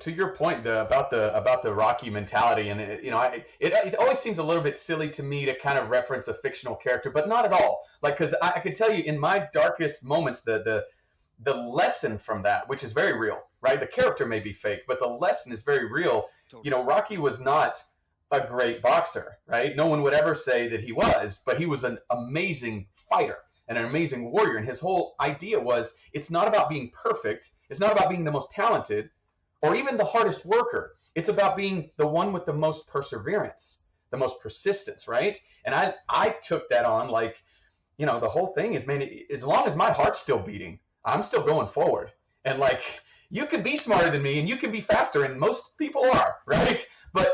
To your point about the Rocky mentality, and it always seems a little bit silly to me to kind of reference a fictional character, but not at all. Like, because I can tell you in my darkest moments, the lesson from that, which is very real, right? The character may be fake, but the lesson is very real. Totally. Rocky was not a great boxer, right? No one would ever say that he was, but he was an amazing fighter and an amazing warrior. And his whole idea was, it's not about being perfect. It's not about being the most talented or even the hardest worker. It's about being the one with the most perseverance, the most persistence, right? And I took that on like, the whole thing is, man, as long as my heart's still beating, I'm still going forward. And like, you can be smarter than me and you can be faster, and most people are, right? But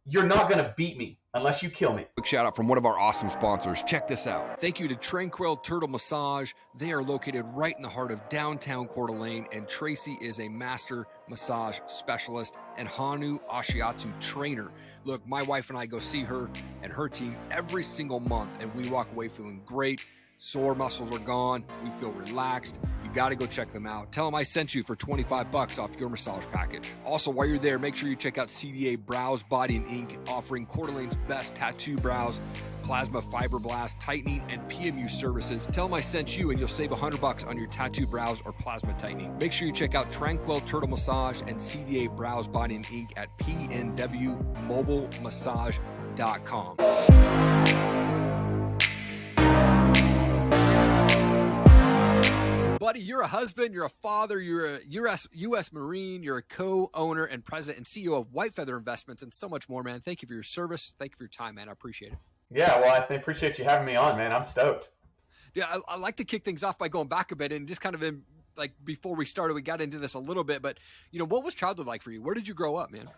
you're not going to beat me unless you kill me. Quick shout out from one of our awesome sponsors. Check this out. Thank you to Tranquil Turtle Massage. They are located right in the heart of downtown Coeur D'Alene, and Tracy is a master massage specialist and Hanu Ashiatsu trainer. Look, my wife and I go see her and her team every single month, and we walk away feeling great. Sore muscles are gone. We feel relaxed. You got to go check them out. Tell them I sent you for $25 off your massage package. Also, while you're there, make sure you check out CDA Brows Body and Ink, offering Coeur d'Alene's best tattoo brows, plasma fibroblast tightening, and PMU services. Tell them I sent you and you'll save $100 on your tattoo brows or plasma tightening. Make sure you check out Tranquil Turtle Massage and CDA Brows Body and Ink at pnwmobilemassage.com. Buddy, you're a husband, you're a father, you're a U.S. Marine, you're a co-owner and president and CEO of White Feather Investments, and so much more, man. Thank you for your service. Thank you for your time, man. I appreciate it. Yeah, well, I appreciate you having me on, man. I'm stoked. Yeah, I like to kick things off by going back a bit and just kind of like before we started, we got into this a little bit, but what was childhood like for you? Where did you grow up, man?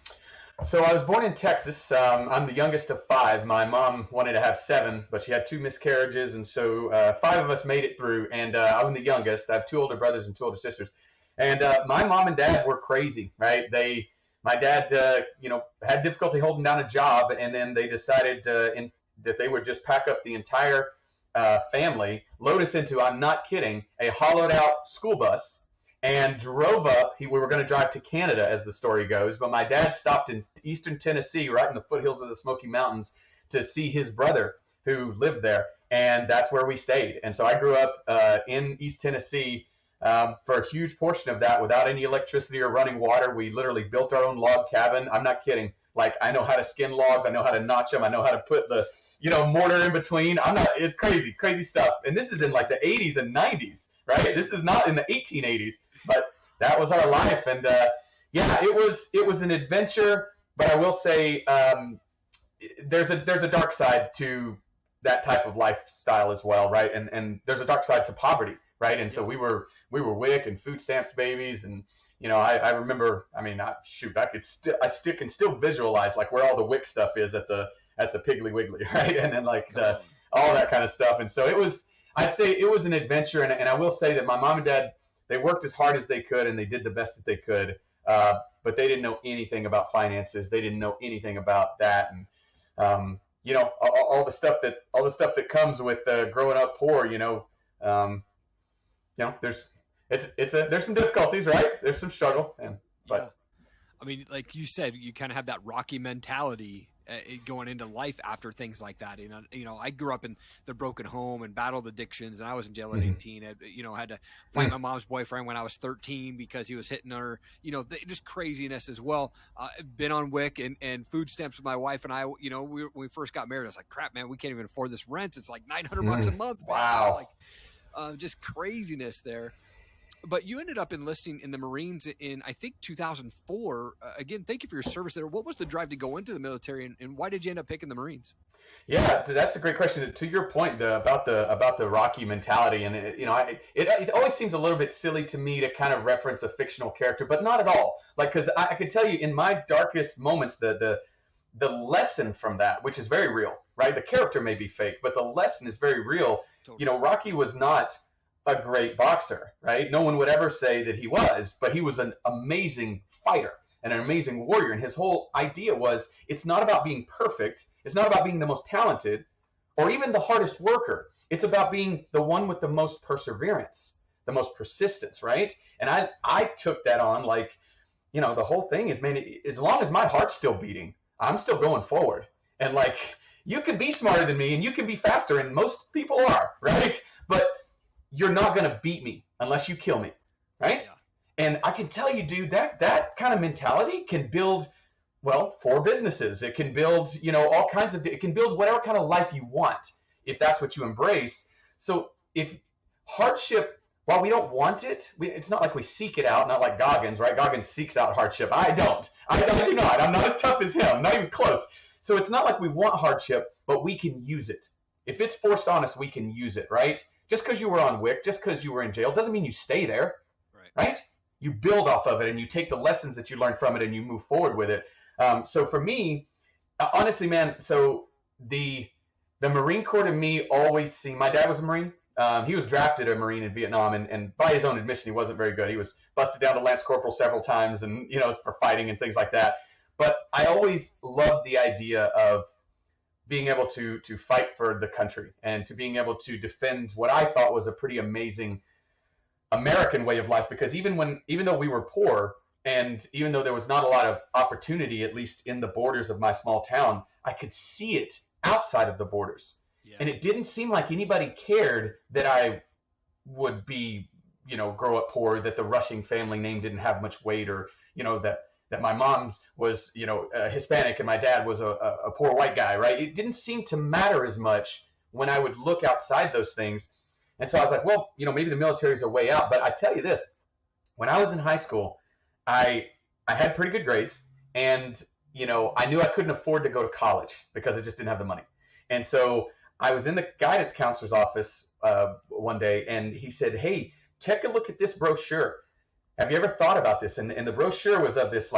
So I was born in Texas. I'm the youngest of five. My mom wanted to have seven, but she had two miscarriages, and so five of us made it through. And I'm the youngest. I have two older brothers and two older sisters. And my mom and dad were crazy, right? My dad, had difficulty holding down a job, and then they decided that they would just pack up the entire family, load us into, I'm not kidding, a hollowed out school bus, and drove up. We were going to drive to Canada, as the story goes, but my dad stopped in eastern Tennessee, right in the foothills of the Smoky Mountains, to see his brother who lived there, and that's where we stayed. And so I grew up in East Tennessee for a huge portion of that without any electricity or running water. We literally built our own log cabin. I'm not kidding. Like, I know how to skin logs. I know how to notch them. I know how to put the mortar in between. It's crazy stuff. And this is in like the 80s and 90s, right? This is not in the 1880s. But that was our life, and it was an adventure. But I will say, there's a dark side to that type of lifestyle as well, right? And there's a dark side to poverty, right? And so we were WIC and food stamps babies, and I remember. I can still visualize like where all the WIC stuff is at the Piggly Wiggly, right? And then like all that kind of stuff. And so I'd say it was an adventure, and I will say that my mom and dad, they worked as hard as they could, and they did the best that they could. But they didn't know anything about finances. They didn't know anything about that, and all the stuff that comes with growing up poor. There's some difficulties, right? There's some struggle, but I mean, like you said, you kind of have that Rocky mentality going into life after things like that. I grew up in the broken home and battled addictions, and I was in jail at 18. Had to fight my mom's boyfriend when I was 13 because he was hitting her. Just craziness as well. Been on WIC and food stamps with my wife and I. When we first got married, I was like, crap, man, we can't even afford this rent. It's like $900 a month. Wow. Just craziness there. But you ended up enlisting in the Marines in, I think, 2004. Again, thank you for your service there. What was the drive to go into the military, and why did you end up picking the Marines? Yeah, that's a great question. To your point about the Rocky mentality, and it always seems a little bit silly to me to kind of reference a fictional character, but not at all. Like, because I can tell you in my darkest moments, the lesson from that, which is very real, right? The character may be fake, but the lesson is very real. Totally. Rocky was not a great boxer, right? No one would ever say that he was, but he was an amazing fighter and an amazing warrior. And his whole idea was, it's not about being perfect. It's not about being the most talented or even the hardest worker. It's about being the one with the most perseverance, the most persistence, right? And I took that on like, the whole thing is, man, as long as my heart's still beating, I'm still going forward. And like, you can be smarter than me and you can be faster, and most people are, right? But you're not going to beat me unless you kill me, right? Yeah. And I can tell you, dude, that kind of mentality can build, well, 4 businesses. It can build, all kinds of, it can build whatever kind of life you want if that's what you embrace. So if hardship, while we don't want it, it's not like we seek it out, not like Goggins, right? Goggins seeks out hardship. I do not. I'm not as tough as him, not even close. So it's not like we want hardship, but we can use it. If it's forced on us, we can use it, right? Just because you were on WIC, just because you were in jail, doesn't mean you stay there, right? You build off of it and you take the lessons that you learn from it and you move forward with it. So for me, honestly, man, so the Marine Corps to me always seemed, my dad was a Marine. He was drafted a Marine in Vietnam, and by his own admission, he wasn't very good. He was busted down to Lance Corporal several times and, for fighting and things like that. But I always loved the idea of being able to fight for the country and to being able to defend what I thought was a pretty amazing American way of life. Because even though we were poor, and even though there was not a lot of opportunity, at least in the borders of my small town, I could see it outside of the borders. Yeah. And it didn't seem like anybody cared that I would be, grow up poor, that the Rushing family name didn't have much weight, or, that my mom was, Hispanic and my dad was a poor white guy, right? It didn't seem to matter as much when I would look outside those things. And so I was like, well, maybe the military is a way out. But I tell you this, when I was in high school, I had pretty good grades, and, I knew I couldn't afford to go to college because I just didn't have the money. And so I was in the guidance counselor's office one day, and he said, hey, take a look at this brochure. Have you ever thought about this? And the brochure was of this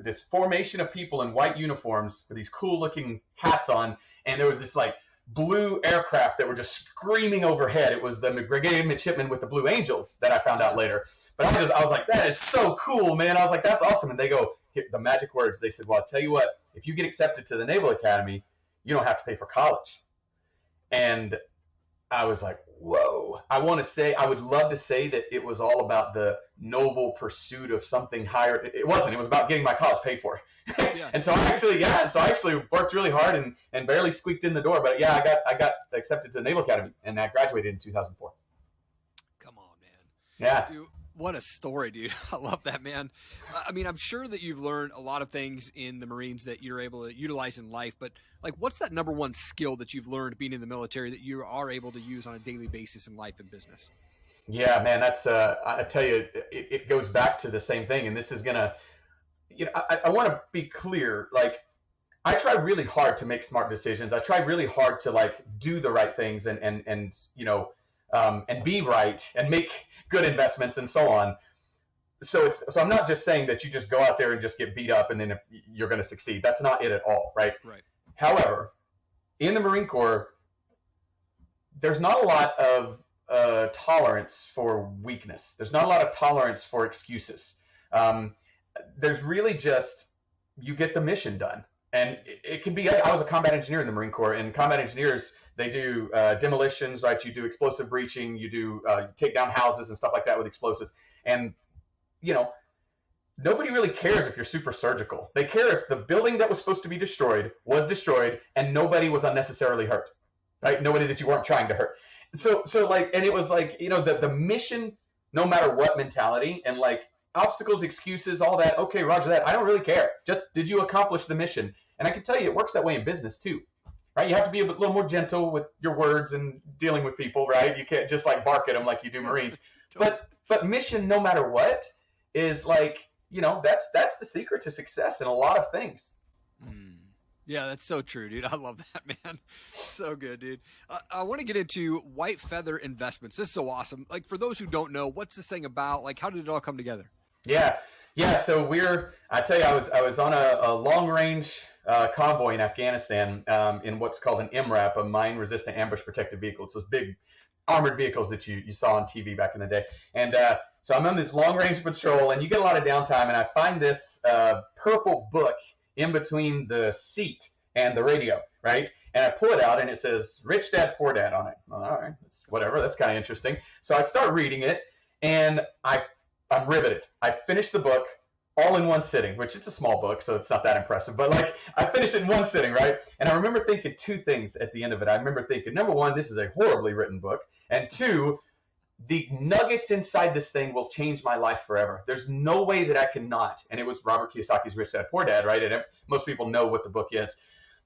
this formation of people in white uniforms with these cool looking hats on. And there was this blue aircraft that were just screaming overhead. It was the brigade midshipmen with the Blue Angels that I found out later. But I was like, that is so cool, man. I was like, that's awesome. And they go, the magic words. They said, well, I'll tell you what, if you get accepted to the Naval Academy, you don't have to pay for college. And I was like, whoa. I would love to say that it was all about the noble pursuit of something higher. It wasn't. It was about getting my college paid for. Yeah. And so I actually worked really hard and barely squeaked in the door. But yeah, I got accepted to the Naval Academy, and I graduated in 2004. Come on, man. Yeah. Dude, what a story, dude. I love that, man. I mean, I'm sure that you've learned a lot of things in the Marines that you're able to utilize in life, but what's that number one skill that you've learned being in the military that you are able to use on a daily basis in life and business? Yeah, man, that's, I tell you, it goes back to the same thing. And this is going to, I want to be clear. I try really hard to make smart decisions. I try really hard to do the right things and be right and make good investments and so on. So I'm not just saying that you just go out there and just get beat up and then if you're going to succeed. That's not it at all, right? Right. However, in the Marine Corps, there's not a lot of tolerance for weakness. There's not a lot of tolerance for excuses. There's really just, you get the mission done. And it can be, I was a combat engineer in the Marine Corps, and combat engineers, they do demolitions, right? You do explosive breaching, you do take down houses and stuff like that with explosives. And, nobody really cares if you're super surgical. They care if the building that was supposed to be destroyed was destroyed and nobody was unnecessarily hurt, right? Nobody that you weren't trying to hurt. So and it was the mission, no matter what mentality, and obstacles, excuses, all that. Okay, roger that. I don't really care. Just, did you accomplish the mission? And I can tell you, it works that way in business too, right? You have to be a little more gentle with your words and dealing with people, right? You can't just bark at them like you do Marines. But mission, no matter what, is that's the secret to success in a lot of things. Yeah, that's so true, dude. I love that, man. So good, dude. I want to get into White Feather Investments. This is so awesome. For those who don't know, what's this thing about? How did it all come together? Yeah. So I tell you, I was on a long range convoy in Afghanistan in what's called an MRAP, a mine resistant ambush protected vehicle. It's those big armored vehicles that you saw on TV back in the day. And so I'm on this long range patrol, and you get a lot of downtime, and I find this purple book in between the seat and the radio, right? And I pull it out, and it says Rich Dad, Poor Dad on it. All right, that's whatever. That's kind of interesting. So I start reading it, and I I'm riveted. I finished the book all in one sitting, which it's a small book, so it's not that impressive. But like, I finished it in one sitting, right? And I remember thinking two things at the end of it. I remember thinking, number one, this is a horribly written book. And two, the nuggets inside this thing will change my life forever. There's no way that I cannot. And it was Robert Kiyosaki's Rich Dad Poor Dad, right? And most people know what the book is.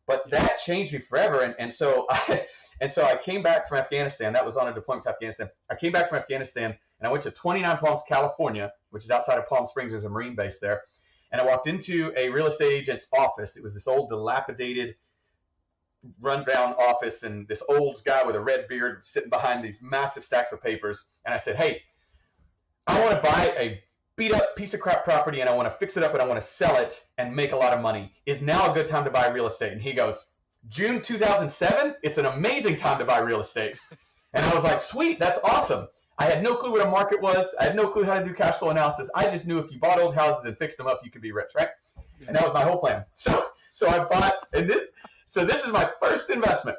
But that changed me forever. And so I came back from Afghanistan. That was on a deployment to Afghanistan. I came back from Afghanistan, and I went to 29 Palms, California, which is outside of Palm Springs. There's a Marine base there. And I walked into a real estate agent's office. It was this old, dilapidated, rundown office, and this old guy with a red beard sitting behind these massive stacks of papers. And I said, hey, I want to buy a beat up piece of crap property, and I want to fix it up, and I want to sell it and make a lot of money. Is now a good time to buy real estate? And he goes, June 2007, it's an amazing time to buy real estate. And I was like, sweet, that's awesome. I had no clue what a market was. I had no clue how to do cash flow analysis. I just knew if you bought old houses and fixed them up, you could be rich, right? Yeah. And that was my whole plan. So I bought, so this is my first investment.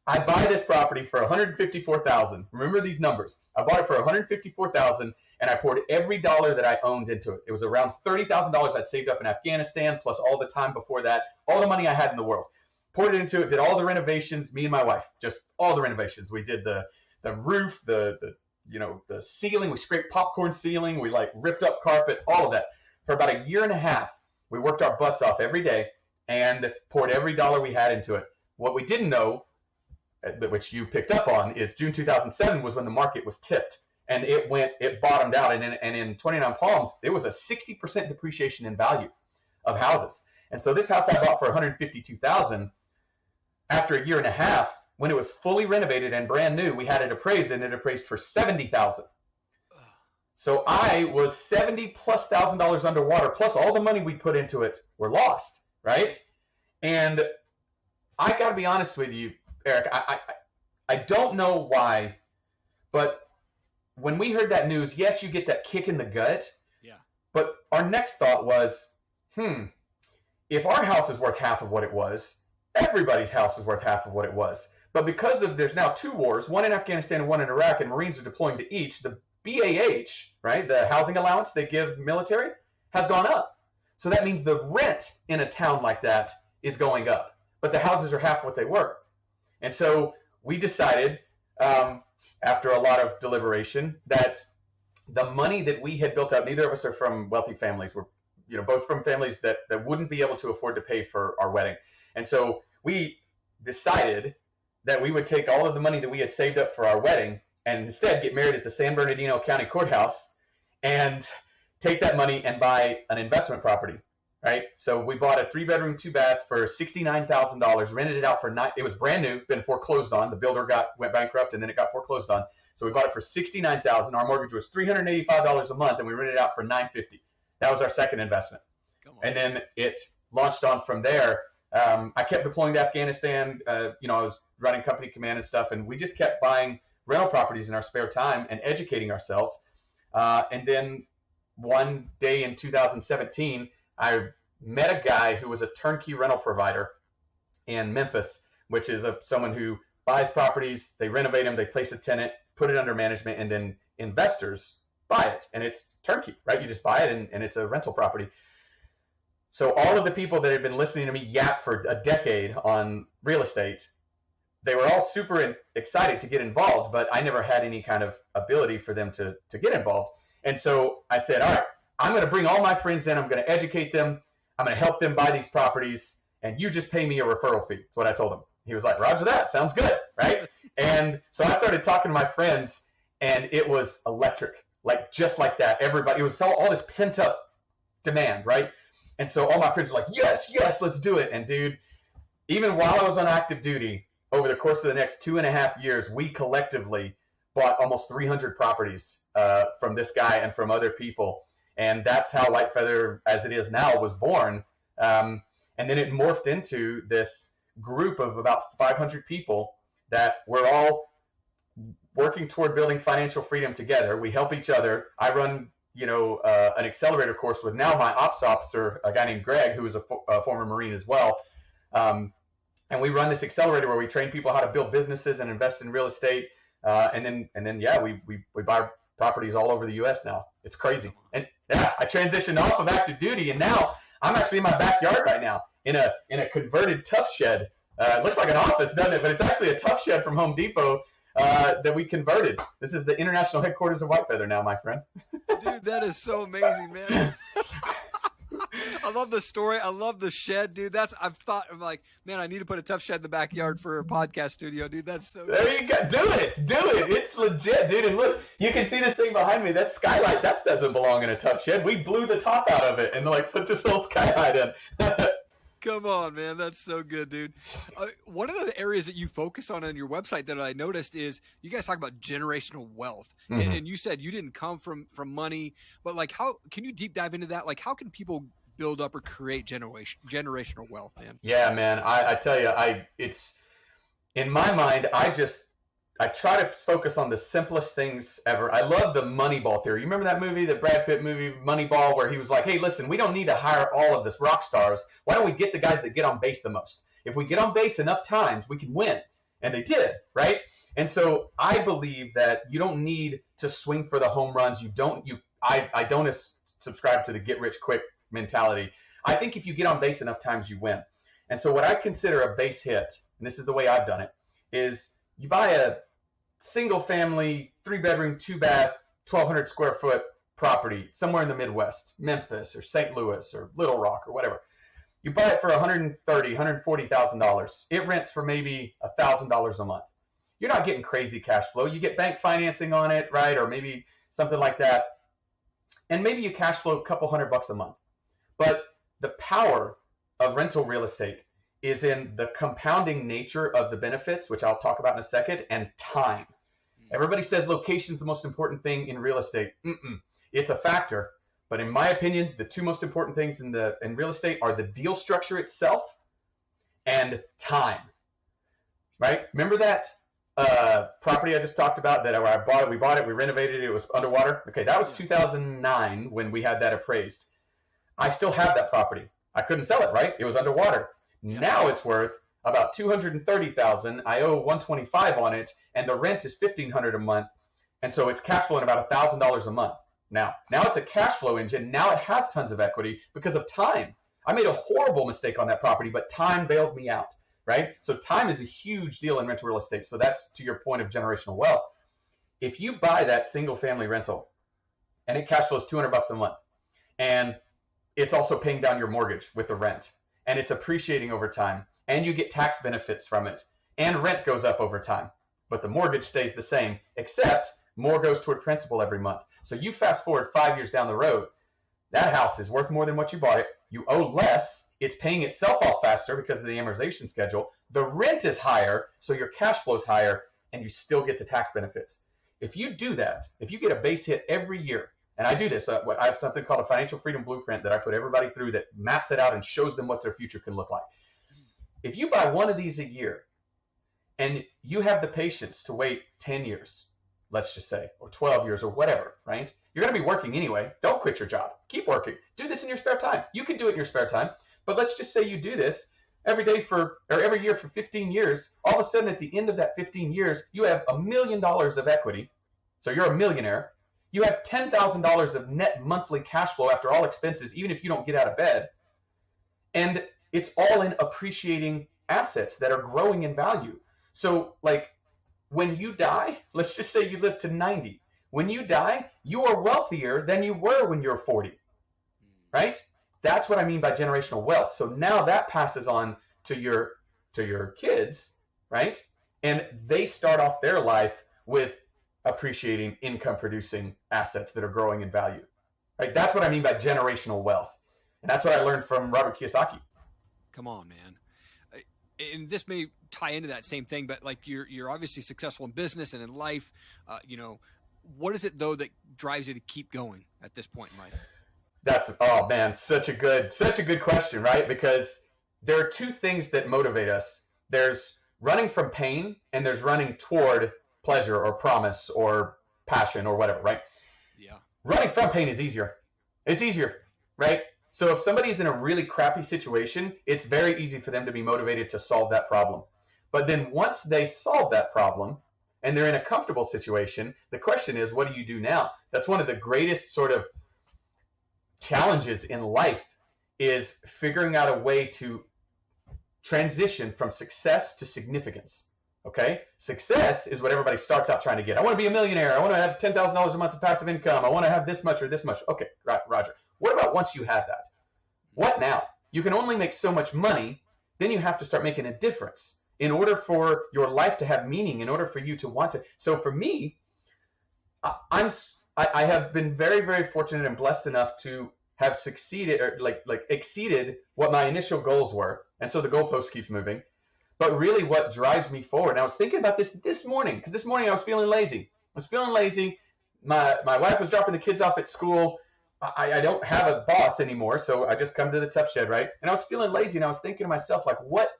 I buy this property for $154,000. Remember these numbers. I bought it for $154,000, and I poured every dollar that I owned into it. It was around $30,000 I'd saved up in Afghanistan, plus all the time before that, all the money I had in the world. Poured it into it, did all the renovations, me and my wife, just all the renovations. We did the roof, the ceiling, we scraped popcorn ceiling, we like ripped up carpet, all of that. For about a year and a half, we worked our butts off every day and poured every dollar we had into it. What we didn't know, which you picked up on, is June 2007 was when the market was tipped, and it bottomed out. And in 29 Palms, there was a 60% depreciation in value of houses. And so this house I bought for $152,000, after a year and a half, when it was fully renovated and brand new, we had it appraised, and it appraised for $70,000. So I was $70,000+ underwater, plus all the money we put into it were lost, right? And I got to be honest with you, Erik, I don't know why, but when we heard that news, yes, you get that kick in the gut. Yeah. But our next thought was, if our house is worth half of what it was, everybody's house is worth half of what it was. But because there's now two wars, one in Afghanistan and one in Iraq, and Marines are deploying to each, the BAH, right, the housing allowance they give military, has gone up. So that means the rent in a town like that is going up, but the houses are half what they were. And so we decided, after a lot of deliberation, that the money that we had built up, neither of us are from wealthy families. We're both from families that wouldn't be able to afford to pay for our wedding. And so we decided that we would take all of the money that we had saved up for our wedding and instead get married at the San Bernardino County Courthouse and take that money and buy an investment property, right? So we bought a 3-bedroom, 2-bath for $69,000, rented it out for it was brand new, been foreclosed on. The builder went bankrupt, and then it got foreclosed on. So we bought it for $69,000. Our mortgage was $385 a month, and we rented it out for $950. That was our second investment. And then it launched on from there. I kept deploying to Afghanistan. I was running company command and stuff, and we just kept buying rental properties in our spare time and educating ourselves. And then one day in 2017, I met a guy who was a turnkey rental provider in Memphis, which is someone who buys properties, they renovate them, they place a tenant, put it under management, and then investors buy it. And it's turnkey, right? You just buy it, and it's a rental property. So all of the people that had been listening to me yap for a decade on real estate, they were all super excited to get involved, but I never had any kind of ability for them to get involved. And so I said, all right, I'm going to bring all my friends in. I'm going to educate them. I'm going to help them buy these properties, and you just pay me a referral fee. That's what I told him. He was like, Roger that. Sounds good, right? And so I started talking to my friends, and it was electric, like just like that. Everybody, it was all this pent-up demand, right? And so all my friends were like, yes, let's do it. And dude, even while I was on active duty, over the course of the next 2.5 years, we collectively bought almost 300 properties from this guy and from other people. And that's how Light Feather, as it is now, was born. And then it morphed into this group of about 500 people that we're all working toward building financial freedom together. We help each other. I run an accelerator course with now my ops officer, a guy named Greg, who is a former Marine as well. And we run this accelerator where we train people how to build businesses and invest in real estate. And then we buy properties all over the U.S. now. It's crazy. And yeah, I transitioned off of active duty, and now I'm actually in my backyard right now in a converted tough shed. It looks like an office, doesn't it? But it's actually a tough shed from Home Depot that we converted. This is the international headquarters of White Feather now, my friend. Dude, that is so amazing, man. I love the story. I love the shed, dude. I'm like, man, I need to put a tough shed in the backyard for a podcast studio, dude. That's so There you go. Do it. It's legit, dude. And look, you can see this thing behind me. That skylight, that doesn't belong in a tough shed. We blew the top out of it and like put this little skylight in. Come on, man. That's so good, dude. One of the areas that you focus on your website that I noticed is you guys talk about generational wealth. Mm-hmm. And you said you didn't come from money, but like, how can you deep dive into that? Like, how can people build up or create generational wealth, man? Yeah, man. I tell you, it's in my mind, I try to focus on the simplest things ever. I love the Moneyball theory. You remember that movie, the Brad Pitt movie, Moneyball, where he was like, hey, listen, we don't need to hire all of this rock stars. Why don't we get the guys that get on base the most? If we get on base enough times, we can win. And they did, right? And so I believe that you don't need to swing for the home runs. I don't subscribe to the get rich quick mentality. I think if you get on base enough times, you win. And so what I consider a base hit, and this is the way I've done it, is you buy a single family, 3-bedroom, 2-bath, 1,200 square foot property somewhere in the Midwest, Memphis or St. Louis or Little Rock or whatever. You buy it for $130,000, $140,000. It rents for maybe $1,000 a month. You're not getting crazy cash flow. You get bank financing on it, right? Or maybe something like that. And maybe you cash flow a couple $100 a month. But the power of rental real estate is in the compounding nature of the benefits, which I'll talk about in a second, and time. Everybody says location is the most important thing in real estate. It's a factor, but in my opinion, the two most important things in real estate are the deal structure itself and time. Right? Remember that property I just talked about that we bought it, we renovated it, it was underwater? Okay, that was 2009 when we had that appraised. I still have that property. I couldn't sell it, right? It was underwater. Yeah. Now it's worth about $230,000. I owe $125 on it, and the rent is $1,500 a month, and so it's cash flowing about $1,000 a month. Now it's a cash flow engine. Now it has tons of equity because of time. I made a horrible mistake on that property, but time bailed me out, right? So time is a huge deal in rental real estate. So that's to your point of generational wealth. If you buy that single family rental, and it cash flows $200 a month, and it's also paying down your mortgage with the rent, and it's appreciating over time, and you get tax benefits from it, and rent goes up over time, but the mortgage stays the same, except more goes toward principal every month. So you fast forward 5 years down the road, that house is worth more than what you bought it. You owe less. It's paying itself off faster because of the amortization schedule. The rent is higher, so your cash flow is higher, and you still get the tax benefits. If you do that, if you get a base hit every year, and I do this, I have something called a financial freedom blueprint that I put everybody through that maps it out and shows them what their future can look like. If you buy one of these a year and you have the patience to wait 10 years, let's just say, or 12 years or whatever, right? You're going to be working anyway. Don't quit your job. Keep working. Do this in your spare time. You can do it in your spare time, but let's just say you do this every year for 15 years. All of a sudden at the end of that 15 years, you have $1 million of equity. So you're a millionaire. You have $10,000 of net monthly cash flow after all expenses, even if you don't get out of bed. And it's all in appreciating assets that are growing in value. So like when you die, let's just say you live to 90. When you die, you are wealthier than you were when you're 40, right? That's what I mean by generational wealth. So now that passes on to your kids, right? And they start off their life with appreciating income producing assets that are growing in value, right? That's what I mean by generational wealth. And that's what I learned from Robert Kiyosaki. Come on, man. And this may tie into that same thing, but like you're obviously successful in business and in life. What is it though that drives you to keep going at this point in life? Oh man, such a good question, right? Because there are two things that motivate us. There's running from pain and there's running toward pleasure or promise or passion or whatever, right? Yeah. Running from pain is easier. It's easier, right? So if somebody's in a really crappy situation, it's very easy for them to be motivated to solve that problem. But then once they solve that problem and they're in a comfortable situation. The question is, what do you do now? That's one of the greatest sort of challenges in life, is figuring out a way to transition from success to significance. Okay? Success is what everybody starts out trying to get. I want to be a millionaire. I want to have $10,000 a month of passive income. I want to have this much or this much. Okay, Roger. What about once you have that? What now? You can only make so much money. Then you have to start making a difference in order for your life to have meaning, in order for you to want to. So for me, I have been very, very fortunate and blessed enough to have succeeded, or like exceeded what my initial goals were. And so the goalpost keeps moving. But really what drives me forward, and I was thinking about this morning, because this morning I was feeling lazy. My wife was dropping the kids off at school. I don't have a boss anymore, so I just come to the tough shed, right? And I was feeling lazy, and I was thinking to myself, like, what?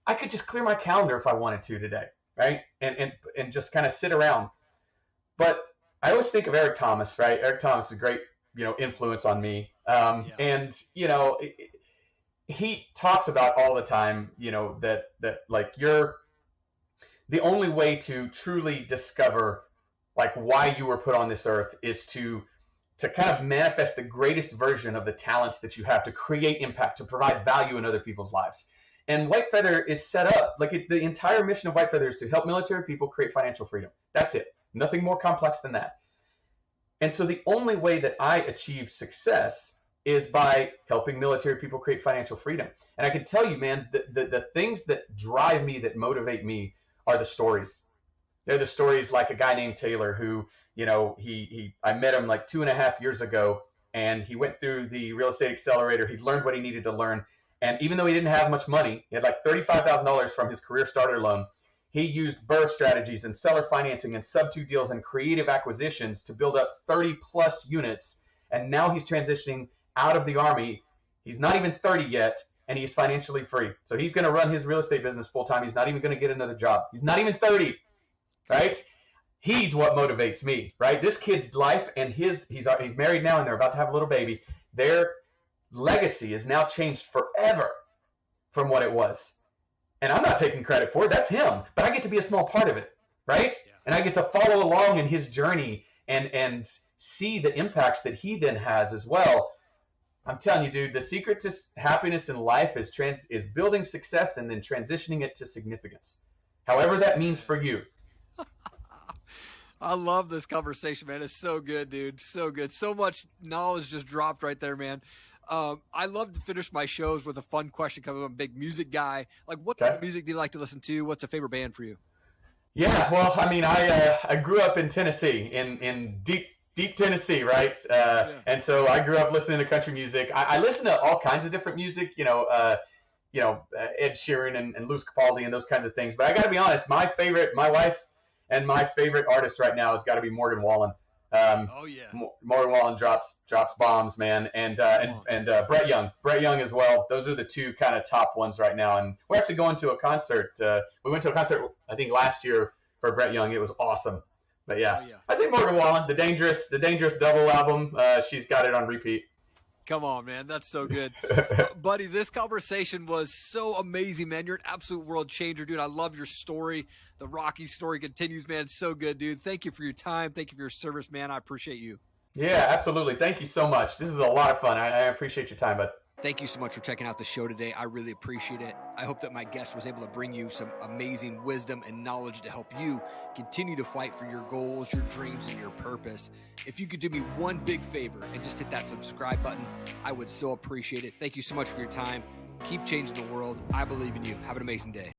I could just clear my calendar if I wanted to today, right? And just kind of sit around. But I always think of Eric Thomas, right? Eric Thomas is a great, influence on me. And, he talks about all the time, that like the only way to truly discover like why you were put on this earth is to kind of manifest the greatest version of the talents that you have, to create impact, to provide value in other people's lives. And White Feather is set up, like the entire mission of White Feather is to help military people create financial freedom. That's it. Nothing more complex than that. And so the only way that I achieve success is by helping military people create financial freedom. And I can tell you, man, the things that drive me, that motivate me, are the stories. They're the stories like a guy named Taylor who, I met him like 2.5 years ago, and he went through the real estate accelerator. He learned what he needed to learn. And even though he didn't have much money, he had like $35,000 from his career starter loan. He used BRRRR strategies and seller financing and sub-2 deals and creative acquisitions to build up 30 plus units. And now he's transitioning out of the Army. He's not even 30 yet, and he's financially free. So he's going to run his real estate business full time. He's not even going to get another job. He's not even 30, right? He's what motivates me, right? This kid's life, and he's married now, and they're about to have a little baby. Their legacy is now changed forever from what it was. And I'm not taking credit for it. That's him. But I get to be a small part of it, right? Yeah. And I get to follow along in his journey and see the impacts that he then has as well. I'm telling you, dude, the secret to happiness in life is building success and then transitioning it to significance, however that means for you. I love this conversation, man. It's so good, dude. So good. So much knowledge just dropped right there, man. I love to finish my shows with a fun question, because I'm a big music guy. Like, what type of music do you like to listen to? What's a favorite band for you? Yeah, well, I mean, I grew up in Tennessee, in deep Tennessee, right? And so I grew up listening to country music. I listen to all kinds of different music, Ed Sheeran and Louis Capaldi and those kinds of things. But I got to be honest, my wife and my favorite artist right now has got to be Morgan Wallen. Morgan Wallen drops bombs, man, and Brett Young as well. Those are the two kind of top ones right now. And we're actually going to a concert. We went to a concert, I think, last year for Brett Young. It was awesome. But yeah, I say Morgan Wallen, the dangerous double album. She's got it on repeat. Come on, man. That's so good. Buddy, this conversation was so amazing, man. You're an absolute world changer, dude. I love your story. The Rocky story continues, man. It's so good, dude. Thank you for your time. Thank you for your service, man. I appreciate you. Yeah, absolutely. Thank you so much. This is a lot of fun. I appreciate your time, bud. Thank you so much for checking out the show today. I really appreciate it. I hope that my guest was able to bring you some amazing wisdom and knowledge to help you continue to fight for your goals, your dreams, and your purpose. If you could do me one big favor and just hit that subscribe button, I would so appreciate it. Thank you so much for your time. Keep changing the world. I believe in you. Have an amazing day.